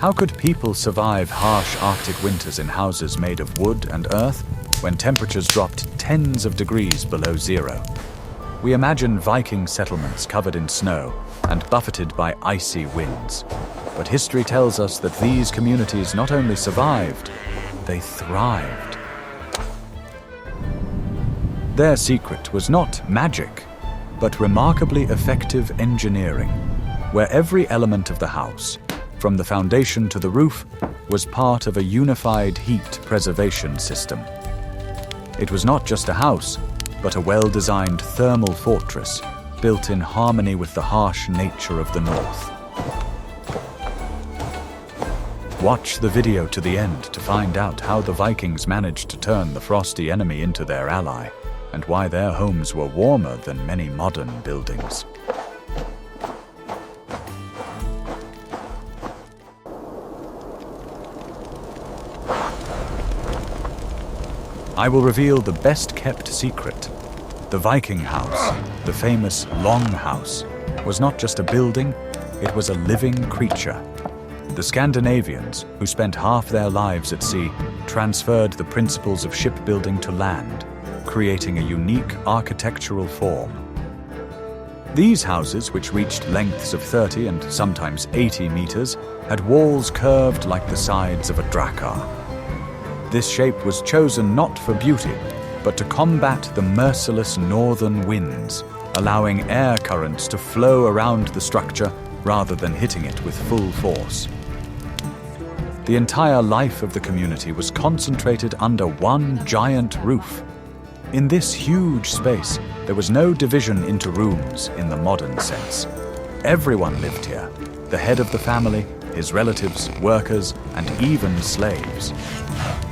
How could people survive harsh Arctic winters in houses made of wood and earth when temperatures dropped tens of degrees below zero? We imagine Viking settlements covered in snow and buffeted by icy winds. But history tells us that these communities not only survived, they thrived. Their secret was not magic, but remarkably effective engineering, where every element of the house, from the foundation to the roof, was part of a unified heat preservation system. It was not just a house, but a well-designed thermal fortress built in harmony with the harsh nature of the north. Watch the video to the end to find out how the Vikings managed to turn the frosty enemy into their ally, and why their homes were warmer than many modern buildings. I will reveal the best-kept secret. The Viking house, the famous longhouse, was not just a building, it was a living creature. The Scandinavians, who spent half their lives at sea, transferred the principles of shipbuilding to land, creating a unique architectural form. These houses, which reached lengths of 30 and sometimes 80 meters, had walls curved like the sides of a drakkar. This shape was chosen not for beauty, but to combat the merciless northern winds, allowing air currents to flow around the structure rather than hitting it with full force. The entire life of the community was concentrated under one giant roof. In this huge space, there was no division into rooms in the modern sense. Everyone lived here, the head of the family, his relatives, workers, and even slaves.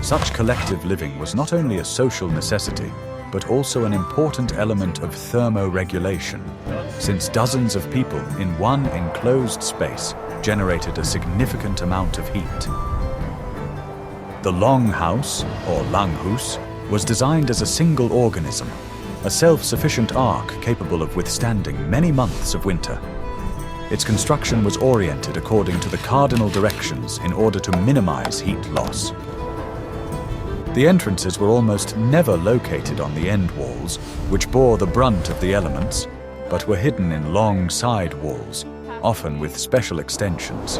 Such collective living was not only a social necessity, but also an important element of thermoregulation, since dozens of people in one enclosed space generated a significant amount of heat. The longhouse, or langhus, was designed as a single organism, a self-sufficient ark capable of withstanding many months of winter. Its construction was oriented according to the cardinal directions in order to minimize heat loss. The entrances were almost never located on the end walls, which bore the brunt of the elements, but were hidden in long side walls, often with special extensions.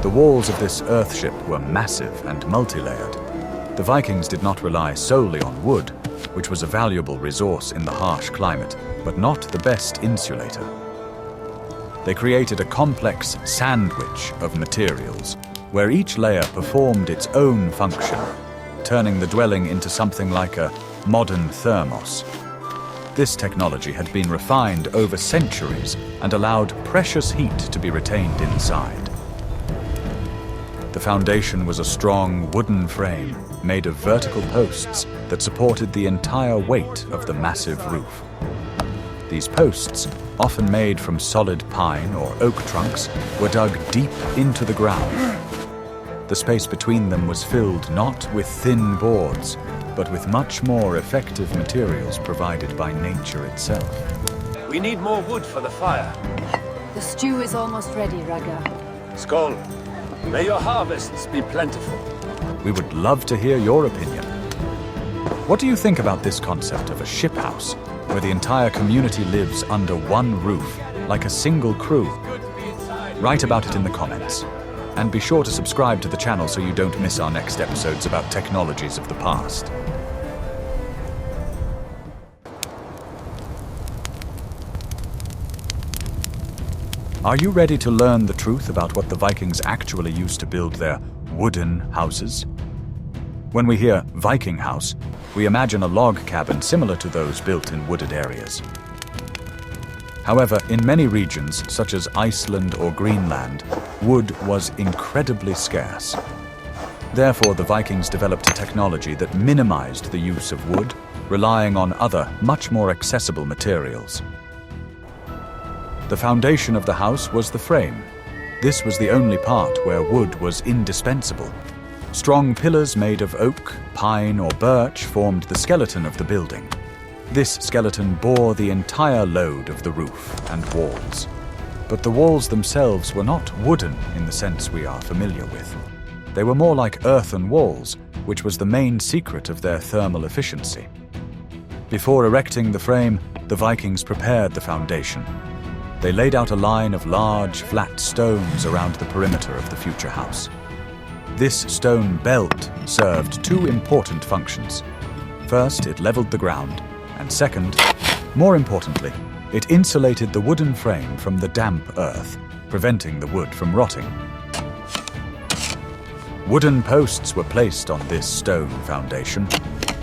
The walls of this earthship were massive and multi-layered. The Vikings did not rely solely on wood, which was a valuable resource in the harsh climate, but not the best insulator. They created a complex sandwich of materials, where each layer performed its own function, turning the dwelling into something like a modern thermos. This technology had been refined over centuries and allowed precious heat to be retained inside. The foundation was a strong wooden frame made of vertical posts that supported the entire weight of the massive roof. These posts, often made from solid pine or oak trunks, were dug deep into the ground. The space between them was filled not with thin boards, but with much more effective materials provided by nature itself. We need more wood for the fire. The stew is almost ready, Ragnar. Skål. May your harvests be plentiful. We would love to hear your opinion. What do you think about this concept of a ship house, where the entire community lives under one roof, like a single crew? Write about it in the comments. And be sure to subscribe to the channel so you don't miss our next episodes about technologies of the past. Are you ready to learn the truth about what the Vikings actually used to build their wooden houses? When we hear Viking house, we imagine a log cabin similar to those built in wooded areas. However, in many regions, such as Iceland or Greenland, wood was incredibly scarce. Therefore, the Vikings developed a technology that minimized the use of wood, relying on other, much more accessible materials. The foundation of the house was the frame. This was the only part where wood was indispensable. Strong pillars made of oak, pine, or birch formed the skeleton of the building. This skeleton bore the entire load of the roof and walls. But the walls themselves were not wooden in the sense we are familiar with. They were more like earthen walls, which was the main secret of their thermal efficiency. Before erecting the frame, the Vikings prepared the foundation. They laid out a line of large, flat stones around the perimeter of the future house. This stone belt served two important functions. First, it leveled the ground, and second, more importantly, it insulated the wooden frame from the damp earth, preventing the wood from rotting. Wooden posts were placed on this stone foundation.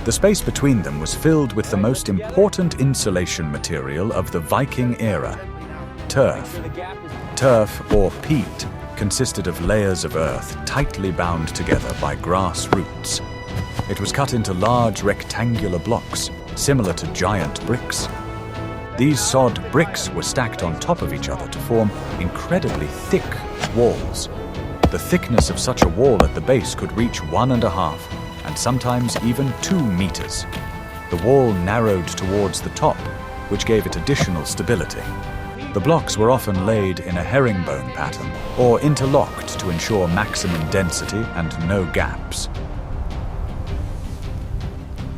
The space between them was filled with the most important insulation material of the Viking era, turf. Turf, or peat, consisted of layers of earth tightly bound together by grass roots. It was cut into large rectangular blocks, similar to giant bricks. These sod bricks were stacked on top of each other to form incredibly thick walls. The thickness of such a wall at the base could reach 1.5 and sometimes even 2 meters. The wall narrowed towards the top, which gave it additional stability. The blocks were often laid in a herringbone pattern or interlocked to ensure maximum density and no gaps.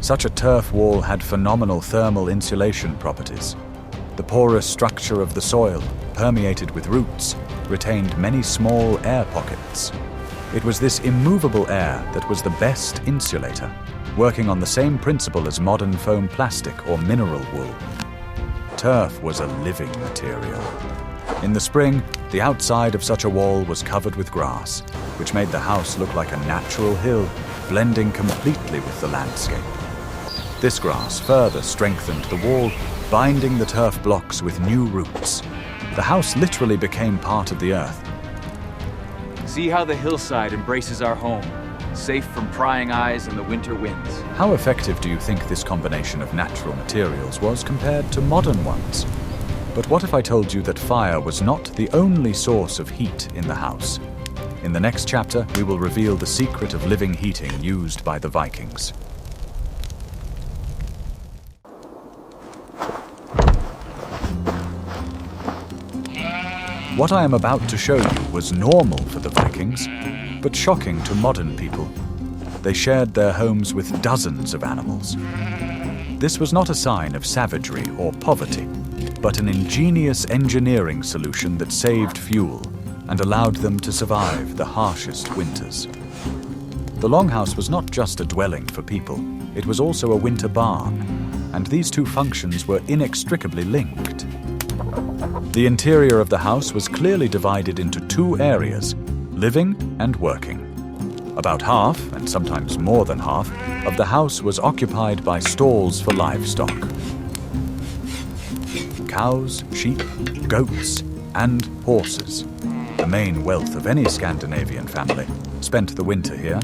Such a turf wall had phenomenal thermal insulation properties. The porous structure of the soil, permeated with roots, retained many small air pockets. It was this immovable air that was the best insulator, working on the same principle as modern foam plastic or mineral wool. Turf was a living material. In the spring, the outside of such a wall was covered with grass, which made the house look like a natural hill, blending completely with the landscape. This grass further strengthened the wall, binding the turf blocks with new roots. The house literally became part of the earth. See how the hillside embraces our home, safe from prying eyes and the winter winds. How effective do you think this combination of natural materials was compared to modern ones? But what if I told you that fire was not the only source of heat in the house? In the next chapter, we will reveal the secret of living heating used by the Vikings. What I am about to show you was normal for the Vikings, but shocking to modern people. They shared their homes with dozens of animals. This was not a sign of savagery or poverty, but an ingenious engineering solution that saved fuel and allowed them to survive the harshest winters. The longhouse was not just a dwelling for people, it was also a winter barn, and these two functions were inextricably linked. The interior of the house was clearly divided into two areas, living and working. About half, and sometimes more than half, of the house was occupied by stalls for livestock. Cows, sheep, goats, and horses, the main wealth of any Scandinavian family, spent the winter here.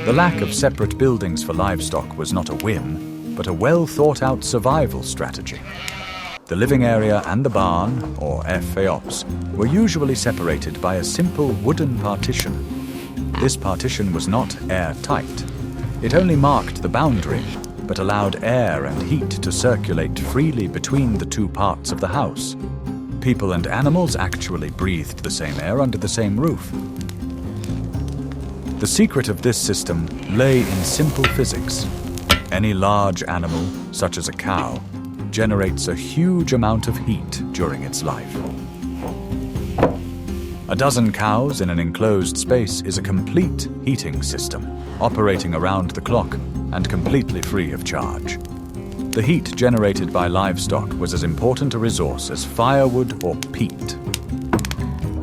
The lack of separate buildings for livestock was not a whim, but a well-thought-out survival strategy. The living area and the barn, or feops, were usually separated by a simple wooden partition. This partition was not airtight. It only marked the boundary, but allowed air and heat to circulate freely between the two parts of the house. People and animals actually breathed the same air under the same roof. The secret of this system lay in simple physics. Any large animal, such as a cow, generates a huge amount of heat during its life. A dozen cows in an enclosed space is a complete heating system, operating around the clock and completely free of charge. The heat generated by livestock was as important a resource as firewood or peat.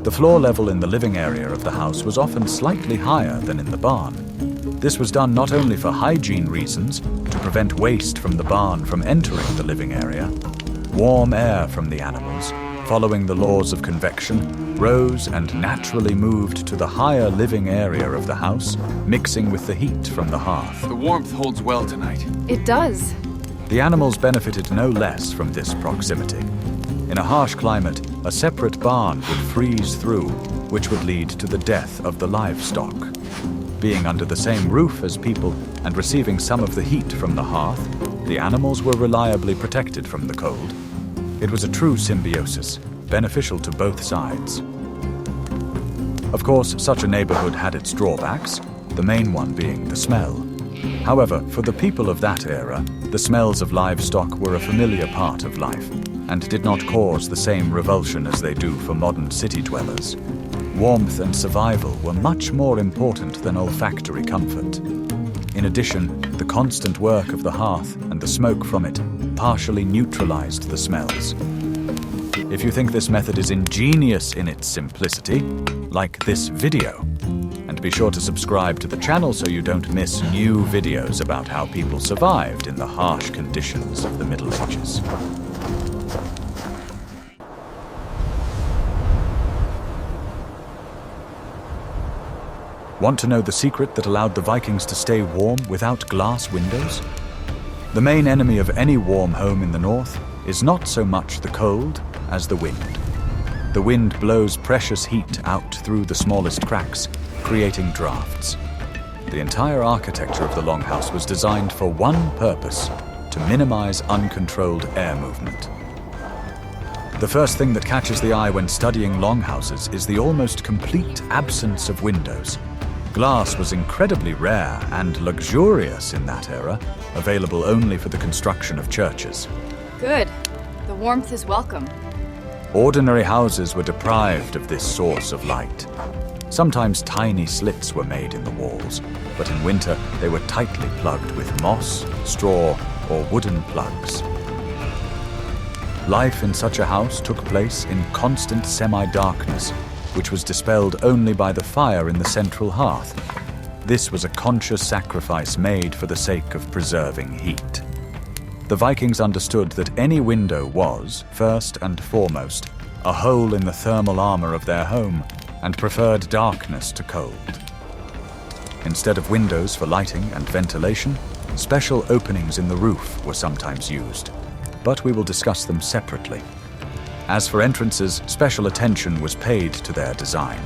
The floor level in the living area of the house was often slightly higher than in the barn. This was done not only for hygiene reasons, to prevent waste from the barn from entering the living area. Warm air from the animals, following the laws of convection, rose and naturally moved to the higher living area of the house, mixing with the heat from the hearth. The warmth holds well tonight. It does. The animals benefited no less from this proximity. In a harsh climate, a separate barn would freeze through, which would lead to the death of the livestock. Being under the same roof as people and receiving some of the heat from the hearth, the animals were reliably protected from the cold. It was a true symbiosis, beneficial to both sides. Of course, such a neighborhood had its drawbacks, the main one being the smell. However, for the people of that era, the smells of livestock were a familiar part of life, and did not cause the same revulsion as they do for modern city dwellers. Warmth and survival were much more important than olfactory comfort. In addition, the constant work of the hearth and the smoke from it partially neutralized the smells. If you think this method is ingenious in its simplicity, like this video. And be sure to subscribe to the channel so you don't miss new videos about how people survived in the harsh conditions of the Middle Ages. Want to know the secret that allowed the Vikings to stay warm without glass windows? The main enemy of any warm home in the north is not so much the cold as the wind. The wind blows precious heat out through the smallest cracks, creating drafts. The entire architecture of the longhouse was designed for one purpose: to minimize uncontrolled air movement. The first thing that catches the eye when studying longhouses is the almost complete absence of windows. Glass was incredibly rare and luxurious in that era, available only for the construction of churches. Good. The warmth is welcome. Ordinary houses were deprived of this source of light. Sometimes tiny slits were made in the walls, but in winter they were tightly plugged with moss, straw, or wooden plugs. Life in such a house took place in constant semi-darkness, which was dispelled only by the fire in the central hearth. This was a conscious sacrifice made for the sake of preserving heat. The Vikings understood that any window was, first and foremost, a hole in the thermal armor of their home, and preferred darkness to cold. Instead of windows for lighting and ventilation, special openings in the roof were sometimes used, but we will discuss them separately. As for entrances, special attention was paid to their design.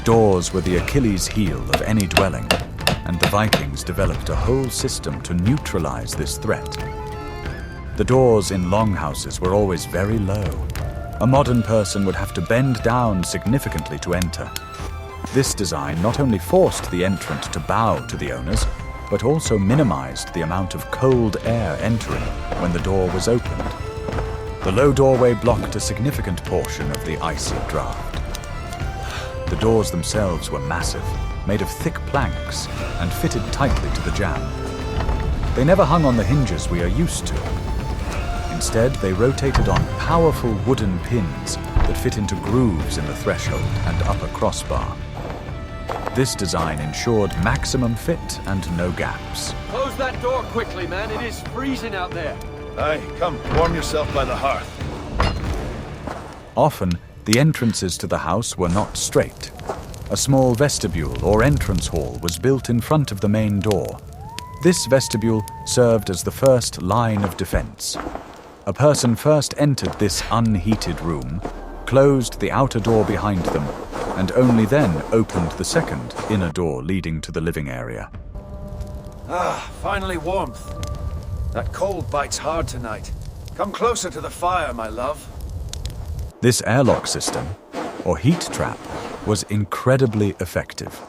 Doors were the Achilles heel of any dwelling, and the Vikings developed a whole system to neutralize this threat. The doors in longhouses were always very low. A modern person would have to bend down significantly to enter. This design not only forced the entrant to bow to the owners, but also minimized the amount of cold air entering when the door was opened. The low doorway blocked a significant portion of the icy draft. The doors themselves were massive, made of thick planks, and fitted tightly to the jamb. They never hung on the hinges we are used to. Instead, they rotated on powerful wooden pins that fit into grooves in the threshold and upper crossbar. This design ensured maximum fit and no gaps. Close that door quickly, man. It is freezing out there. Aye, come, warm yourself by the hearth. Often, the entrances to the house were not straight. A small vestibule or entrance hall was built in front of the main door. This vestibule served as the first line of defense. A person first entered this unheated room, closed the outer door behind them, and only then opened the second inner door leading to the living area. Ah, finally warmth. That cold bites hard tonight. Come closer to the fire, my love. This airlock system, or heat trap, was incredibly effective.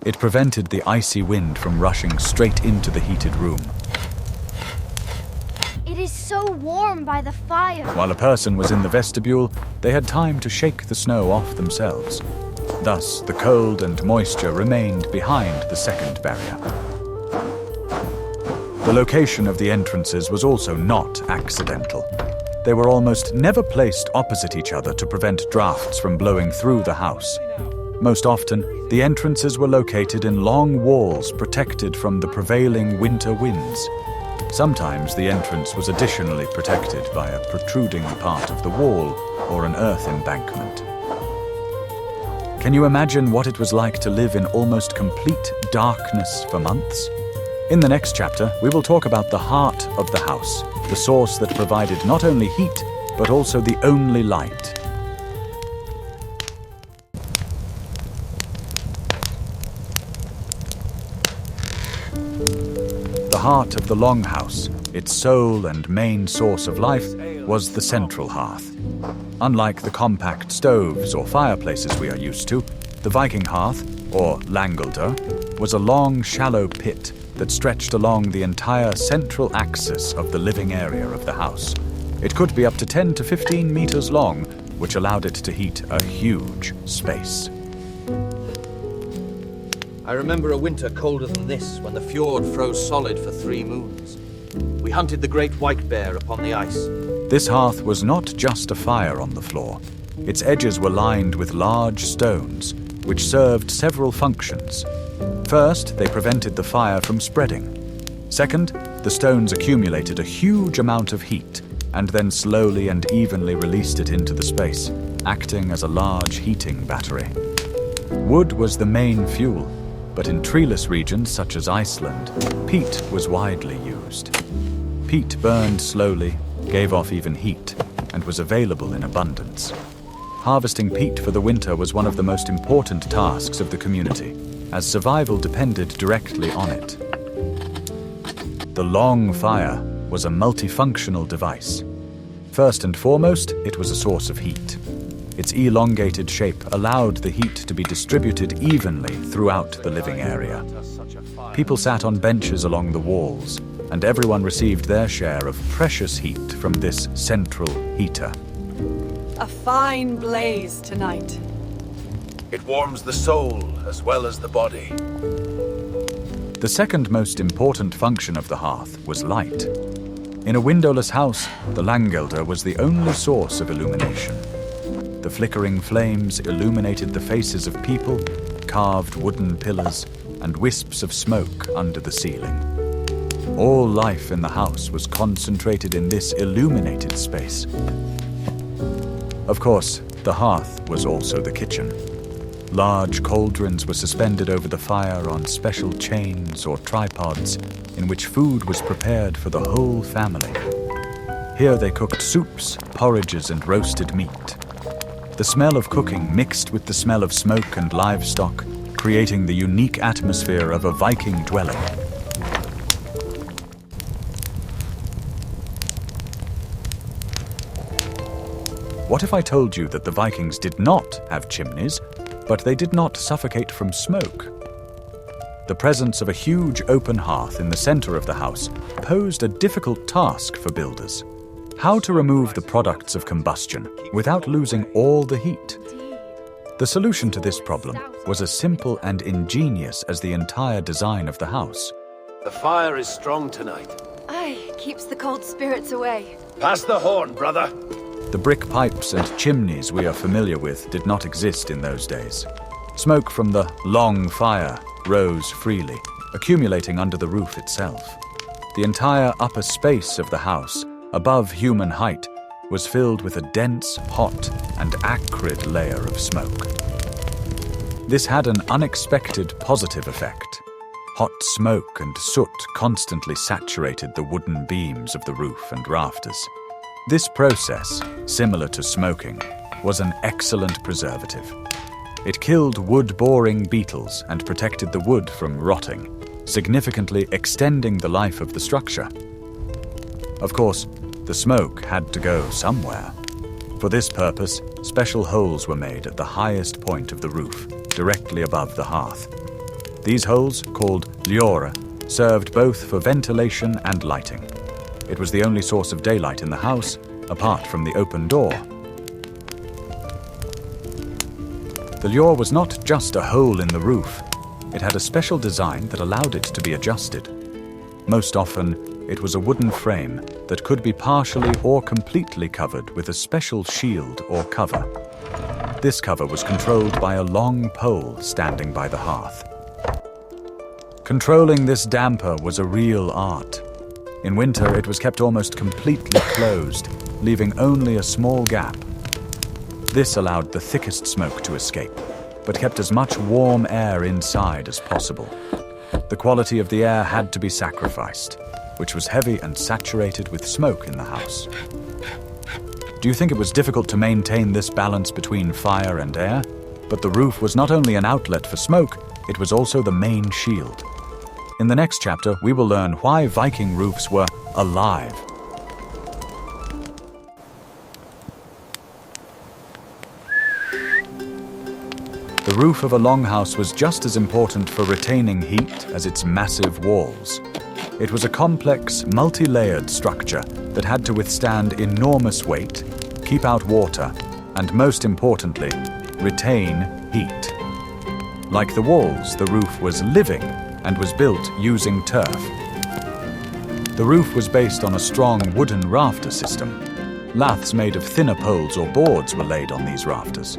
It prevented the icy wind from rushing straight into the heated room. It is so warm by the fire. While a person was in the vestibule, they had time to shake the snow off themselves. Thus, the cold and moisture remained behind the second barrier. The location of the entrances was also not accidental. They were almost never placed opposite each other to prevent drafts from blowing through the house. Most often, the entrances were located in long walls protected from the prevailing winter winds. Sometimes the entrance was additionally protected by a protruding part of the wall or an earth embankment. Can you imagine what it was like to live in almost complete darkness for months? In the next chapter, we will talk about the heart of the house, the source that provided not only heat, but also the only light. The heart of the longhouse, its sole and main source of life, was the central hearth. Unlike the compact stoves or fireplaces we are used to, the Viking hearth, or langolder, was a long, shallow pit that stretched along the entire central axis of the living area of the house. It could be up to 10 to 15 meters long, which allowed it to heat a huge space. I remember a winter colder than this, when the fjord froze solid for 3 moons. We hunted the great white bear upon the ice. This hearth was not just a fire on the floor. Its edges were lined with large stones, which served several functions. First, they prevented the fire from spreading. Second, the stones accumulated a huge amount of heat and then slowly and evenly released it into the space, acting as a large heating battery. Wood was the main fuel, but in treeless regions such as Iceland, peat was widely used. Peat burned slowly, gave off even heat, and was available in abundance. Harvesting peat for the winter was one of the most important tasks of the community, as survival depended directly on it. The long fire was a multifunctional device. First and foremost, it was a source of heat. Its elongated shape allowed the heat to be distributed evenly throughout the living area. People sat on benches along the walls, and everyone received their share of precious heat from this central heater. A fine blaze tonight. It warms the soul as well as the body. The second most important function of the hearth was light. In a windowless house, the langolder was the only source of illumination. The flickering flames illuminated the faces of people, carved wooden pillars, and wisps of smoke under the ceiling. All life in the house was concentrated in this illuminated space. Of course, the hearth was also the kitchen. Large cauldrons were suspended over the fire on special chains or tripods in which food was prepared for the whole family. Here they cooked soups, porridges, and roasted meat. The smell of cooking mixed with the smell of smoke and livestock, creating the unique atmosphere of a Viking dwelling. What if I told you that the Vikings did not have chimneys, but they did not suffocate from smoke? The presence of a huge open hearth in the center of the house posed a difficult task for builders. How to remove the products of combustion without losing all the heat? The solution to this problem was as simple and ingenious as the entire design of the house. The fire is strong tonight. Aye, keeps the cold spirits away. Pass the horn, brother. The brick pipes and chimneys we are familiar with did not exist in those days. Smoke from the long fire rose freely, accumulating under the roof itself. The entire upper space of the house, above human height, was filled with a dense, hot, and acrid layer of smoke. This had an unexpected positive effect. Hot smoke and soot constantly saturated the wooden beams of the roof and rafters. This process, similar to smoking, was an excellent preservative. It killed wood-boring beetles and protected the wood from rotting, significantly extending the life of the structure. Of course, the smoke had to go somewhere. For this purpose, special holes were made at the highest point of the roof, directly above the hearth. These holes, called liora, served both for ventilation and lighting. It was the only source of daylight in the house, apart from the open door. The liora was not just a hole in the roof. It had a special design that allowed it to be adjusted. Most often, it was a wooden frame that could be partially or completely covered with a special shield or cover. This cover was controlled by a long pole standing by the hearth. Controlling this damper was a real art. In winter, it was kept almost completely closed, leaving only a small gap. This allowed the thickest smoke to escape, but kept as much warm air inside as possible. The quality of the air had to be sacrificed, which was heavy and saturated with smoke in the house. Do you think it was difficult to maintain this balance between fire and air? But the roof was not only an outlet for smoke, it was also the main shield. In the next chapter, we will learn why Viking roofs were alive. roof of a longhouse was just as important for retaining heat as its massive walls. It was a complex, multi-layered structure that had to withstand enormous weight, keep out water, and most importantly, retain heat. Like the walls, the roof was living and was built using turf. The roof was based on a strong wooden rafter system. Laths made of thinner poles or boards were laid on these rafters.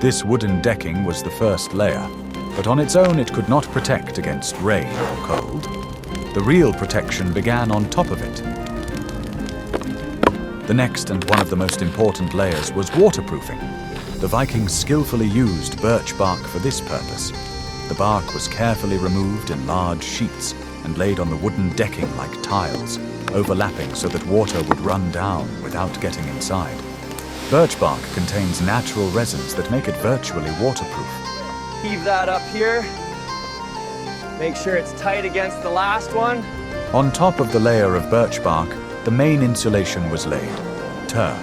This wooden decking was the first layer, but on its own it could not protect against rain or cold. The real protection began on top of it. The next and one of the most important layers was waterproofing. The Vikings skillfully used birch bark for this purpose. The bark was carefully removed in large sheets and laid on the wooden decking like tiles, overlapping so that water would run down without getting inside. Birch bark contains natural resins that make it virtually waterproof. Heave that up here. Make sure it's tight against the last one. On top of the layer of birch bark, the main insulation was laid, turf.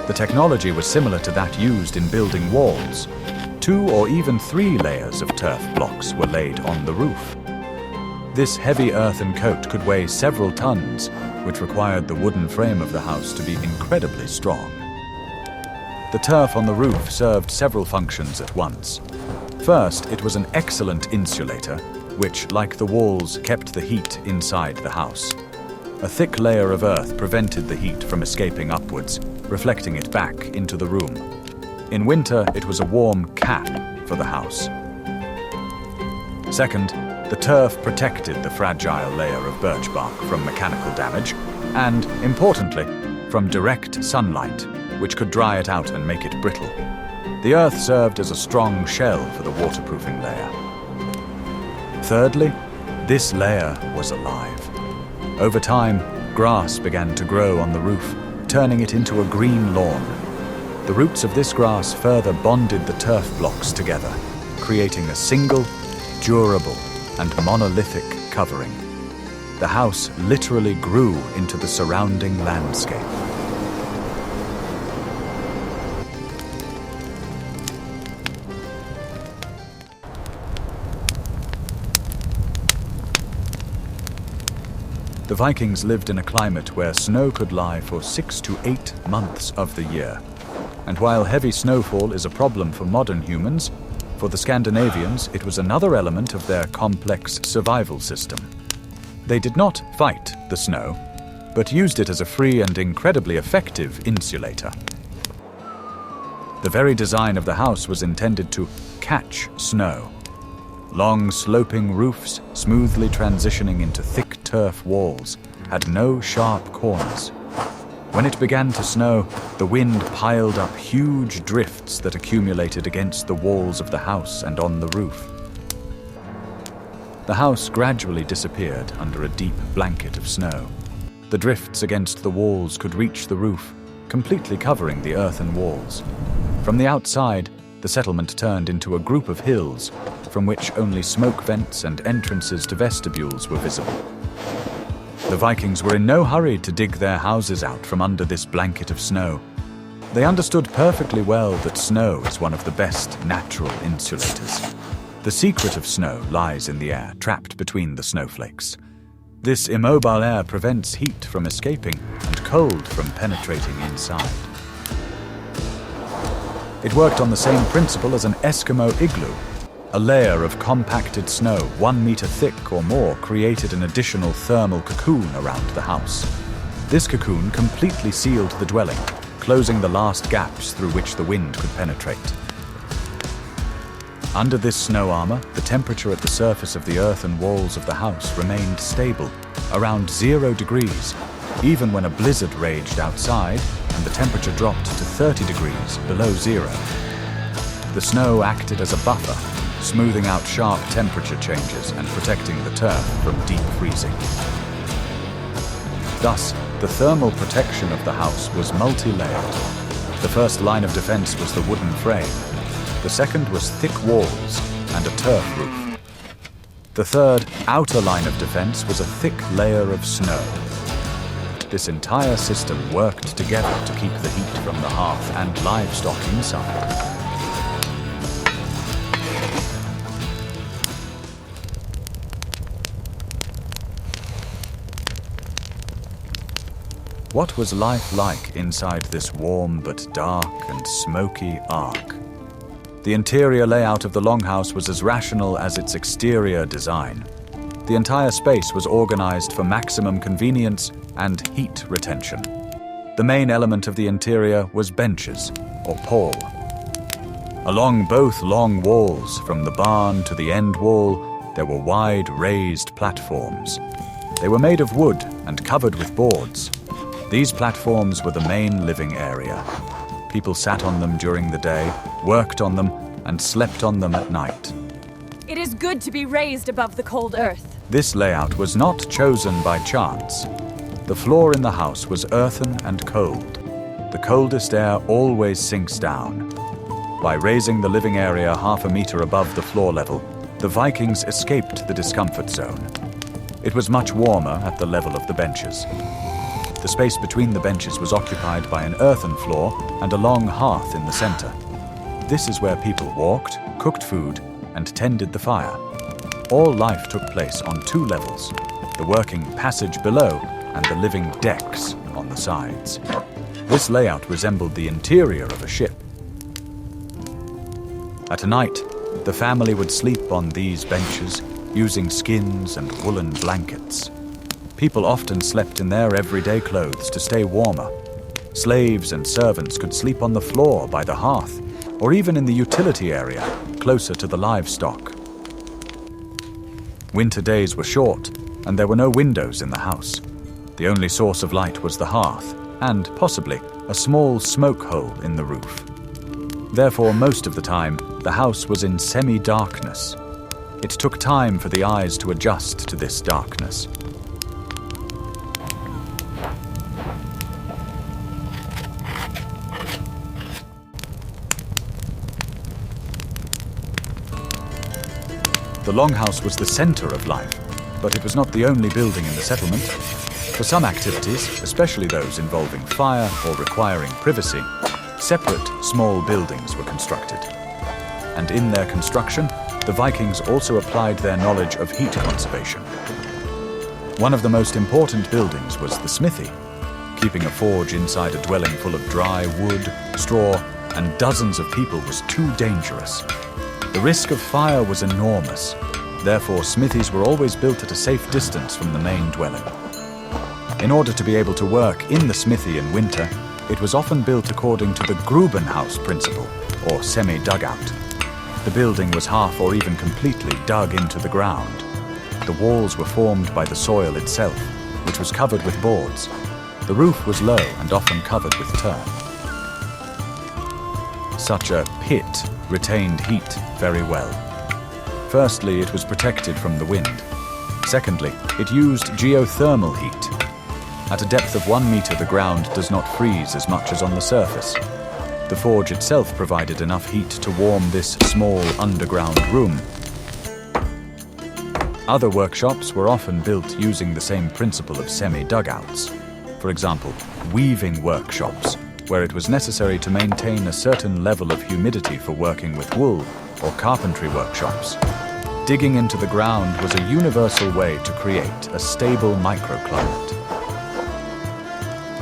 The technology was similar to that used in building walls. 2 or even 3 layers of turf blocks were laid on the roof. This heavy earthen coat could weigh several tons, which required the wooden frame of the house to be incredibly strong. The turf on the roof served several functions at once. First, it was an excellent insulator, which, like the walls, kept the heat inside the house. A thick layer of earth prevented the heat from escaping upwards, reflecting it back into the room. In winter, it was a warm cap for the house. Second, the turf protected the fragile layer of birch bark from mechanical damage, and, importantly, from direct sunlight, which could dry it out and make it brittle. The earth served as a strong shell for the waterproofing layer. Thirdly, this layer was alive. Over time, grass began to grow on the roof, turning it into a green lawn. The roots of this grass further bonded the turf blocks together, creating a single, durable, and monolithic covering. The house literally grew into the surrounding landscape. The Vikings lived in a climate where snow could lie for 6 to 8 months of the year. And while heavy snowfall is a problem for modern humans, for the Scandinavians it was another element of their complex survival system. They did not fight the snow, but used it as a free and incredibly effective insulator. The very design of the house was intended to catch snow. Long sloping roofs, smoothly transitioning into thick turf walls, had no sharp corners. When it began to snow, the wind piled up huge drifts that accumulated against the walls of the house and on the roof. The house gradually disappeared under a deep blanket of snow. The drifts against the walls could reach the roof, completely covering the earthen walls. From the outside, the settlement turned into a group of hills, from which only smoke vents and entrances to vestibules were visible. The Vikings were in no hurry to dig their houses out from under this blanket of snow. They understood perfectly well that snow is one of the best natural insulators. The secret of snow lies in the air, trapped between the snowflakes. This immobile air prevents heat from escaping and cold from penetrating inside. It worked on the same principle as an Eskimo igloo. A layer of compacted snow 1 meter thick or more created an additional thermal cocoon around the house. This cocoon completely sealed the dwelling, closing the last gaps through which the wind could penetrate. Under this snow armor, the temperature at the surface of the earthen walls of the house remained stable, around 0 degrees, even when a blizzard raged outside and the temperature dropped to 30 degrees below zero. The snow acted as a buffer, smoothing out sharp temperature changes and protecting the turf from deep freezing. Thus, the thermal protection of the house was multi-layered. The first line of defense was the wooden frame. The second was thick walls and a turf roof. The third, outer line of defense was a thick layer of snow. This entire system worked together to keep the heat from the hearth and livestock inside. What was life like inside this warm but dark and smoky ark? The interior layout of the longhouse was as rational as its exterior design. The entire space was organized for maximum convenience and heat retention. The main element of the interior was benches, or pall. Along both long walls, from the barn to the end wall, there were wide raised platforms. They were made of wood and covered with boards. These platforms were the main living area. People sat on them during the day, worked on them, and slept on them at night. It is good to be raised above the cold earth. This layout was not chosen by chance. The floor in the house was earthen and cold. The coldest air always sinks down. By raising the living area half a meter above the floor level, the Vikings escaped the discomfort zone. It was much warmer at the level of the benches. The space between the benches was occupied by an earthen floor and a long hearth in the center. This is where people walked, cooked food, and tended the fire. All life took place on two levels, the working passage below and the living decks on the sides. This layout resembled the interior of a ship. At night, the family would sleep on these benches, using skins and woolen blankets. People often slept in their everyday clothes to stay warmer. Slaves and servants could sleep on the floor by the hearth, or even in the utility area, closer to the livestock. Winter days were short, and there were no windows in the house. The only source of light was the hearth, and, possibly, a small smoke hole in the roof. Therefore, most of the time, the house was in semi-darkness. It took time for the eyes to adjust to this darkness. The longhouse was the center of life, but it was not the only building in the settlement. For some activities, especially those involving fire or requiring privacy, separate small buildings were constructed. And in their construction, the Vikings also applied their knowledge of heat conservation. One of the most important buildings was the smithy. Keeping a forge inside a dwelling full of dry wood, straw, and dozens of people was too dangerous. The risk of fire was enormous. Therefore, smithies were always built at a safe distance from the main dwelling. In order to be able to work in the smithy in winter, it was often built according to the Grubenhaus principle, or semi-dugout. The building was half or even completely dug into the ground. The walls were formed by the soil itself, which was covered with boards. The roof was low and often covered with turf. Such a pit retained heat very well. Firstly, it was protected from the wind. Secondly, it used geothermal heat. At a depth of 1 meter, the ground does not freeze as much as on the surface. The forge itself provided enough heat to warm this small underground room. Other workshops were often built using the same principle of semi-dugouts. For example, weaving workshops, where it was necessary to maintain a certain level of humidity for working with wool, or carpentry workshops. Digging into the ground was a universal way to create a stable microclimate.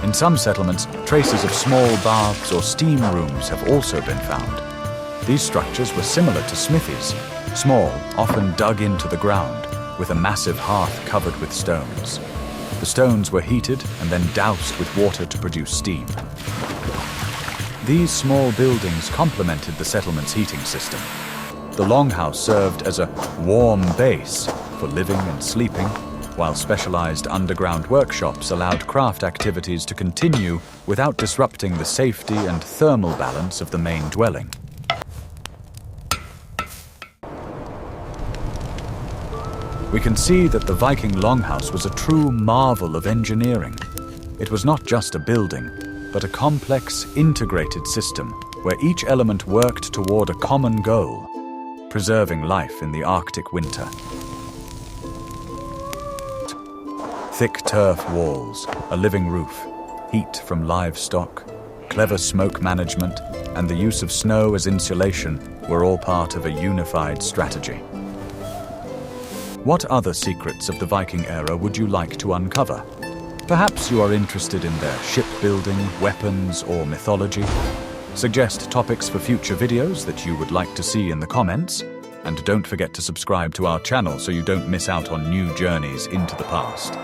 In some settlements, traces of small baths or steam rooms have also been found. These structures were similar to smithies, small, often dug into the ground, with a massive hearth covered with stones. The stones were heated and then doused with water to produce steam. These small buildings complemented the settlement's heating system. The longhouse served as a warm base for living and sleeping, while specialized underground workshops allowed craft activities to continue without disrupting the safety and thermal balance of the main dwelling. We can see that the Viking longhouse was a true marvel of engineering. It was not just a building, but a complex, integrated system where each element worked toward a common goal, preserving life in the Arctic winter. Thick turf walls, a living roof, heat from livestock, clever smoke management, and the use of snow as insulation were all part of a unified strategy. What other secrets of the Viking era would you like to uncover? Perhaps you are interested in their shipbuilding, weapons, or mythology. Suggest topics for future videos that you would like to see in the comments, and don't forget to subscribe to our channel so you don't miss out on new journeys into the past.